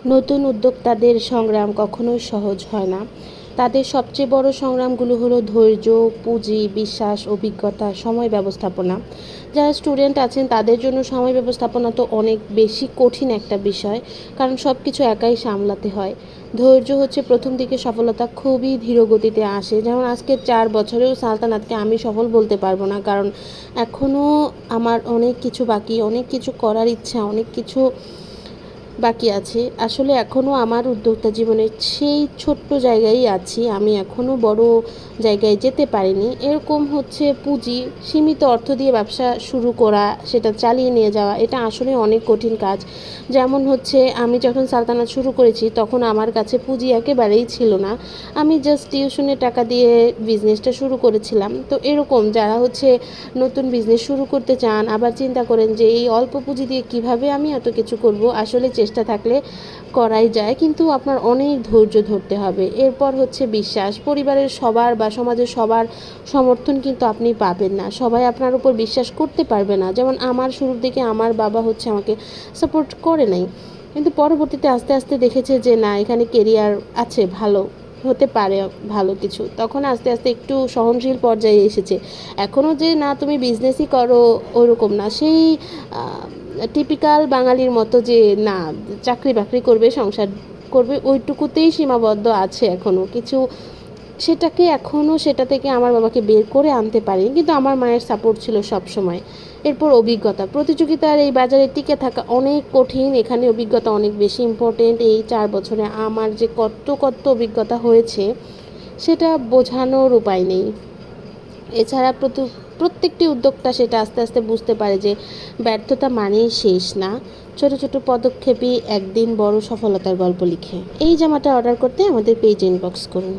নতুন উদ্যোক্তাদের সংগ্রাম কখনোই সহজ হয় না। তাদের সবচেয়ে বড় সংগ্রামগুলো হলো ধৈর্য, পুঁজি, বিশ্বাস, অভিজ্ঞতা, সময় ব্যবস্থাপনা। যারা স্টুডেন্ট আছেন তাদের জন্য সময় ব্যবস্থাপনা তো অনেক বেশি কঠিন একটা বিষয়, কারণ সব কিছু একাই সামলাতে হয়। ধৈর্য হচ্ছে প্রথম দিকে সফলতা খুবই ধীর গতিতে আসে, যেমন আজকে 4 বছরেও সালতানাতকে আমি সফল বলতে পারবো না, কারণ এখনও আমার অনেক কিছু বাকি, অনেক কিছু করার ইচ্ছা, অনেক কিছু বাকি আছে। আসলে এখনও আমার উদ্যোক্তা জীবনের সেই ছোট্ট জায়গায় আছি, আমি এখনও বড় জায়গায় যেতে পারিনি। এরকম হচ্ছে পুঁজি, সীমিত অর্থ দিয়ে ব্যবসা শুরু করা, সেটা চালিয়ে নিয়ে যাওয়া, এটা আসলে অনেক কঠিন কাজ। যেমন হচ্ছে আমি যখন সালতানাত শুরু করেছি তখন আমার কাছে পুঁজি একেবারেই ছিল না। আমি জাস্ট টিউশনের টাকা দিয়ে বিজনেসটা শুরু করেছিলাম। তো এরকম যারা হচ্ছে নতুন বিজনেস শুরু করতে চান, আবার চিন্তা করেন যে এই অল্প পুঁজি দিয়ে কিভাবে আমি এত কিছু করব, আসলে চেষ্টা থাকলে করাই যায়, কিন্তু আপনার অনেক ধৈর্য ধরতে হবে। এরপর হচ্ছে বিশ্বাস। পরিবারের সবার বা সমাজের সবার সমর্থন কিন্তু আপনি পাবেন না, সবাই আপনার উপর বিশ্বাস করতে পারবে না। যেমন আমার শুরুর দিকে আমার বাবা হচ্ছে আমাকে সাপোর্ট করে নাই, কিন্তু পরবর্তীতে আস্তে আস্তে দেখেছে যে না, এখানে কেরিয়ার আছে, ভালো হতে পারে, ভালো কিছু, তখন আস্তে আস্তে একটু সহনশীল পর্যায়ে এসেছে। এখনও যে না তুমি বিজনেসই করো ওরকম না, সেই টিপিক্যাল বাঙালির মতো যে না চাকরি বাকরি করবে, সংসার করবে, ওইটুকুতেই সীমাবদ্ধ আছে এখনও কিছু। সেটা থেকে আমার বাবাকে বের করে আনতে পারিনি, কিন্তু আমার মায়ের সাপোর্ট ছিল সব সময়। এরপর অভিজ্ঞতা। প্রতিযোগিতার এই বাজারে টিকে থাকা অনেক কঠিন, এখানে অভিজ্ঞতা অনেক বেশি ইম্পর্টেন্ট। এই 4 বছরে আমার যে কত কত অভিজ্ঞতা হয়েছে সেটা বোঝানোর উপায় নেই। এছাড়া প্রত্যেকটি উদ্যোক্তা সেটা আস্তে আস্তে বুঝতে পারে যে ব্যর্থতা মানেই শেষ না, ছোট ছোট পদক্ষেপই একদিন বড় সফলতার গল্প লিখে। এই জামাটা অর্ডার করতে আমাদের পেজ ইনবক্স করুন।